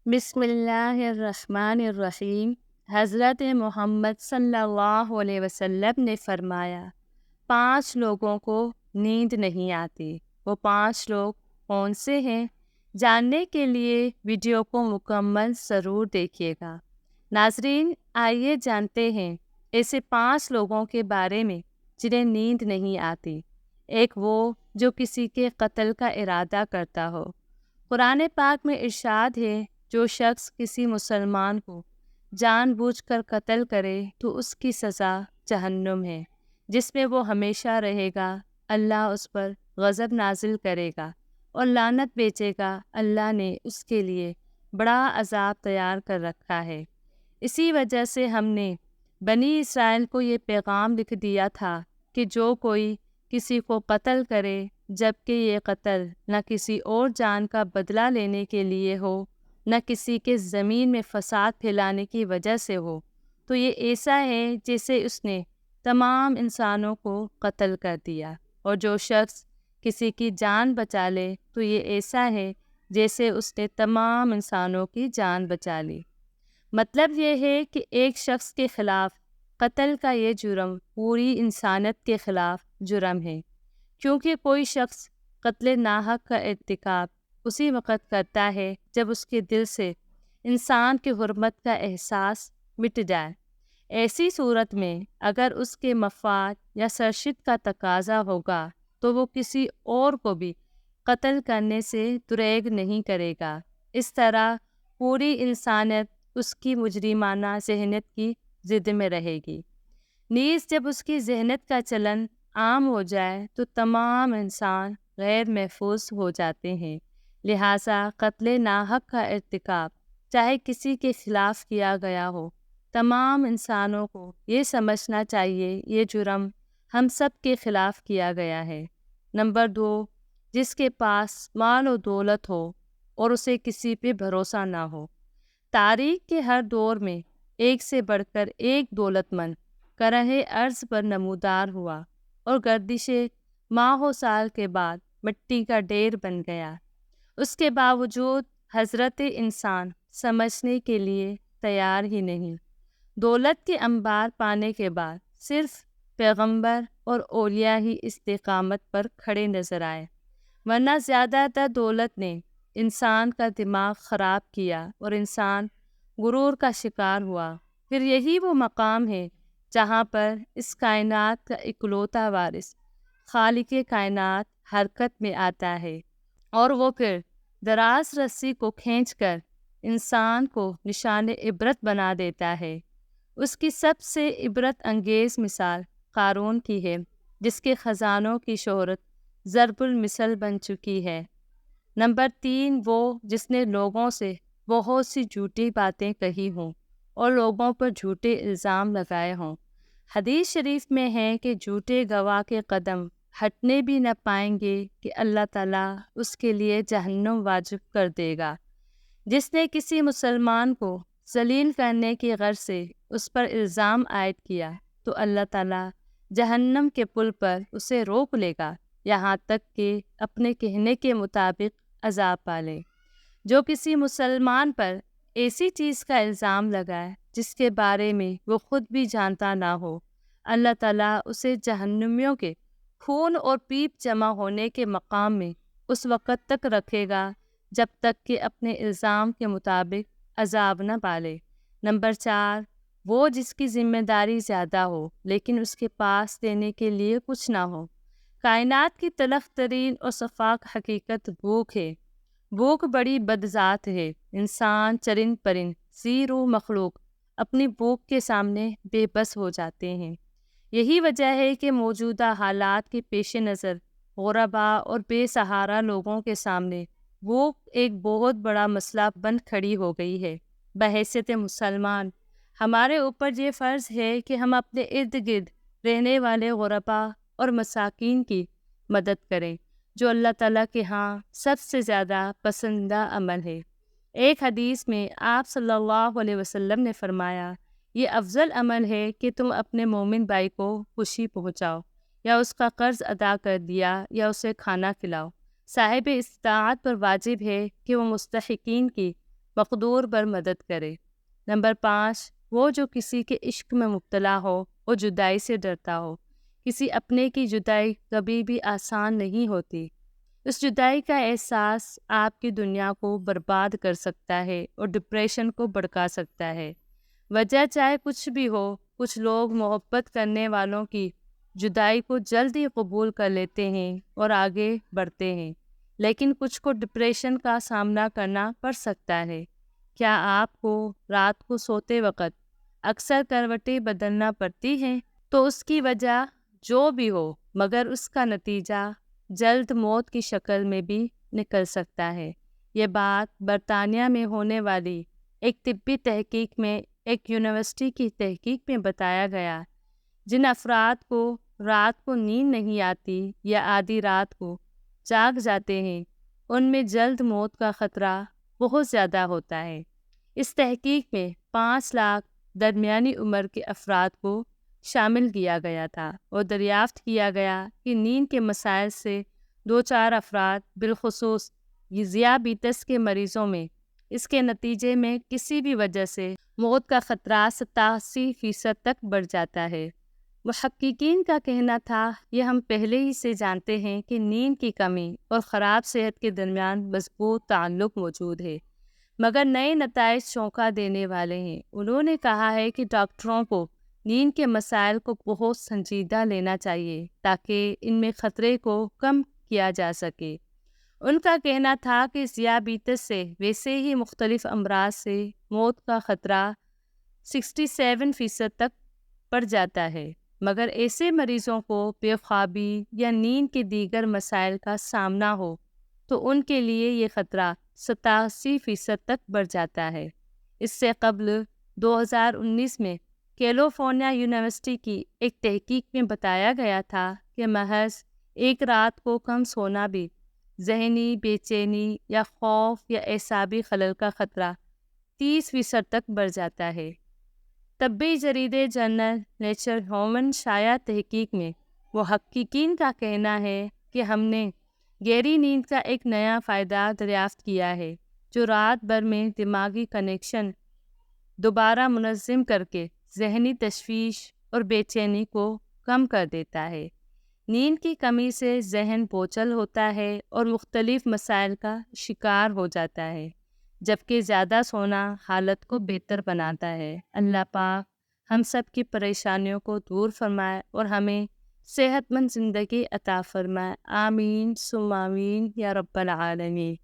بسم اللہ الرحمن الرحیم۔ حضرت محمد صلی اللہ علیہ وسلم نے فرمایا، 5 لوگوں کو نیند نہیں آتی۔ وہ 5 لوگ کون سے ہیں؟ جاننے کے لیے ویڈیو کو مکمل ضرور دیکھیے گا۔ ناظرین، آئیے جانتے ہیں ایسے 5 لوگوں کے بارے میں جنہیں نیند نہیں آتی۔ ایک وہ جو کسی کے قتل کا ارادہ کرتا ہو۔ قرآن پاک میں ارشاد ہے، جو شخص کسی مسلمان کو جان بوجھ کر قتل کرے تو اس کی سزا جہنم ہے، جس میں وہ ہمیشہ رہے گا۔ اللہ اس پر غضب نازل کرے گا اور لعنت بھیجے گا۔ اللہ نے اس کے لیے بڑا عذاب تیار کر رکھا ہے۔ اسی وجہ سے ہم نے بنی اسرائیل کو یہ پیغام لکھ دیا تھا کہ جو کوئی کسی کو قتل کرے، جبکہ یہ قتل نہ کسی اور جان کا بدلہ لینے کے لیے ہو، نہ کسی کے زمین میں فساد پھیلانے کی وجہ سے ہو، تو یہ ایسا ہے جیسے اس نے تمام انسانوں کو قتل کر دیا۔ اور جو شخص کسی کی جان بچا لے تو یہ ایسا ہے جیسے اس نے تمام انسانوں کی جان بچا لی۔ مطلب یہ ہے کہ ایک شخص کے خلاف قتل کا یہ جرم پوری انسانیت کے خلاف جرم ہے، کیونکہ کوئی شخص قتل ناحق کا ارتکاب اسی وقت کرتا ہے جب اس کے دل سے انسان کی حرمت کا احساس مٹ جائے۔ ایسی صورت میں اگر اس کے مفاد یا سرشت کا تقاضا ہوگا تو وہ کسی اور کو بھی قتل کرنے سے دریغ نہیں کرے گا۔ اس طرح پوری انسانیت اس کی مجرمانہ ذہنیت کی ضد میں رہے گی۔ نیز جب اس کی ذہنیت کا چلن عام ہو جائے تو تمام انسان غیر محفوظ ہو جاتے ہیں۔ لہٰذا قتل ناحق کا ارتکاب چاہے کسی کے خلاف کیا گیا ہو، تمام انسانوں کو یہ سمجھنا چاہیے یہ جرم ہم سب کے خلاف کیا گیا ہے۔ نمبر 2، جس کے پاس مال و دولت ہو اور اسے کسی پہ بھروسہ نہ ہو۔ تاریخ کے ہر دور میں ایک سے بڑھ کر ایک دولت مند کرۂ ارض پر نمودار ہوا اور گردش ماہ و سال کے بعد مٹی کا ڈھیر بن گیا۔ اس کے باوجود حضرت انسان سمجھنے کے لیے تیار ہی نہیں۔ دولت کے انبار پانے کے بعد صرف پیغمبر اور اولیاء ہی استقامت پر کھڑے نظر آئے، ورنہ زیادہ تر دولت نے انسان کا دماغ خراب کیا اور انسان غرور کا شکار ہوا۔ پھر یہی وہ مقام ہے جہاں پر اس کائنات کا اکلوتا وارث خالق کائنات حرکت میں آتا ہے، اور وہ پھر دراز رسی کو کھینچ کر انسان کو نشان عبرت بنا دیتا ہے۔ اس کی سب سے عبرت انگیز مثال قارون کی ہے، جس کے خزانوں کی شہرت ضرب المثل بن چکی ہے۔ نمبر 3، وہ جس نے لوگوں سے بہت سی جھوٹی باتیں کہی ہوں اور لوگوں پر جھوٹے الزام لگائے ہوں۔ حدیث شریف میں ہے کہ جھوٹے گواہ کے قدم ہٹنے بھی نہ پائیں گے کہ اللہ تعالیٰ اس کے لیے جہنم واجب کر دے گا۔ جس نے کسی مسلمان کو ذلیل کرنے کی غرض سے اس پر الزام عائد کیا تو اللہ تعالیٰ جہنم کے پل پر اسے روک لے گا، یہاں تک کہ اپنے کہنے کے مطابق عذاب پالے۔ جو کسی مسلمان پر ایسی چیز کا الزام لگائے جس کے بارے میں وہ خود بھی جانتا نہ ہو، اللہ تعالیٰ اسے جہنمیوں کے خون اور پیپ جمع ہونے کے مقام میں اس وقت تک رکھے گا جب تک کہ اپنے الزام کے مطابق عذاب نہ پالے۔ نمبر 4، وہ جس کی ذمہ داری زیادہ ہو لیکن اس کے پاس دینے کے لیے کچھ نہ ہو۔ کائنات کی تلخ ترین اور شفاف حقیقت بھوک ہے۔ بھوک بڑی بدذات ہے۔ انسان، چرند پرند، زیرو مخلوق اپنی بھوک کے سامنے بے بس ہو جاتے ہیں۔ یہی وجہ ہے کہ موجودہ حالات کے پیش نظر غرباء اور بے سہارا لوگوں کے سامنے بھوک ایک بہت بڑا مسئلہ بن کھڑی ہو گئی ہے۔ بحیثیت مسلمان ہمارے اوپر یہ فرض ہے کہ ہم اپنے ارد گرد رہنے والے غرباء اور مساکین کی مدد کریں، جو اللہ تعالیٰ کے ہاں سب سے زیادہ پسندیدہ عمل ہے۔ ایک حدیث میں آپ صلی اللہ علیہ وسلم نے فرمایا، یہ افضل عمل ہے کہ تم اپنے مومن بھائی کو خوشی پہنچاؤ، یا اس کا قرض ادا کر دیا، یا اسے کھانا کھلاؤ۔ صاحب استطاعت پر واجب ہے کہ وہ مستحقین کی مقدور پر مدد کرے۔ نمبر 5، وہ جو کسی کے عشق میں مبتلا ہو، وہ جدائی سے ڈرتا ہو۔ کسی اپنے کی جدائی کبھی بھی آسان نہیں ہوتی۔ اس جدائی کا احساس آپ کی دنیا کو برباد کر سکتا ہے اور ڈپریشن کو بھڑکا سکتا ہے۔ وجہ چاہے کچھ بھی ہو، کچھ لوگ محبت کرنے والوں کی جدائی کو جلدی قبول کر لیتے ہیں اور آگے بڑھتے ہیں، لیکن کچھ کو ڈپریشن کا سامنا کرنا پڑ سکتا ہے۔ کیا آپ کو رات کو سوتے وقت اکثر کروٹیں بدلنا پڑتی ہیں؟ تو اس کی وجہ جو بھی ہو، مگر اس کا نتیجہ جلد موت کی شکل میں بھی نکل سکتا ہے۔ یہ بات برطانیہ میں ہونے والی ایک طبی تحقیق میں، ایک یونیورسٹی کی تحقیق میں بتایا گیا۔ جن افراد کو رات کو نیند نہیں آتی یا آدھی رات کو جاگ جاتے ہیں، ان میں جلد موت کا خطرہ بہت زیادہ ہوتا ہے۔ اس تحقیق میں 5 لاکھ درمیانی عمر کے افراد کو شامل کیا گیا تھا اور دریافت کیا گیا کہ نیند کے مسائل سے 2-4 افراد، بالخصوص ذیابیطس کے مریضوں میں، اس کے نتیجے میں کسی بھی وجہ سے موت کا خطرہ 87% تک بڑھ جاتا ہے۔ محققین کا کہنا تھا، یہ ہم پہلے ہی سے جانتے ہیں کہ نیند کی کمی اور خراب صحت کے درمیان مضبوط تعلق موجود ہے، مگر نئے نتائج چونکا دینے والے ہیں۔ انہوں نے کہا ہے کہ ڈاکٹروں کو نیند کے مسائل کو بہت سنجیدہ لینا چاہیے تاکہ ان میں خطرے کو کم کیا جا سکے۔ ان کا کہنا تھا کہ ذیابیطس سے ویسے ہی مختلف امراض سے موت کا خطرہ 67% تک بڑھ جاتا ہے، مگر ایسے مریضوں کو بے خوابی یا نیند کے دیگر مسائل کا سامنا ہو تو ان کے لیے یہ خطرہ 87% تک بڑھ جاتا ہے۔ اس سے قبل 2019 میں کیلیفورنیا یونیورسٹی کی ایک تحقیق میں بتایا گیا تھا کہ محض ایک رات کو کم سونا بھی ذہنی بے چینی یا خوف یا اعصابی خلل کا خطرہ 30% تک بڑھ جاتا ہے۔ طبی جریدے جرنل نیچر ہیومن شائع تحقیق میں محققین کا کہنا ہے کہ ہم نے گہری نیند کا ایک نیا فائدہ دریافت کیا ہے جو رات بھر میں دماغی کنیکشن دوبارہ منظم کر کے ذہنی تشویش اور بے چینی کو کم کر دیتا ہے۔ نیند کی کمی سے ذہن بوچھل ہوتا ہے اور مختلف مسائل کا شکار ہو جاتا ہے، جبکہ زیادہ سونا حالت کو بہتر بناتا ہے۔ اللہ پاک ہم سب کی پریشانیوں کو دور فرمائے اور ہمیں صحت مند زندگی عطا فرمائے۔ آمین ثم آمین یا رب العالمین۔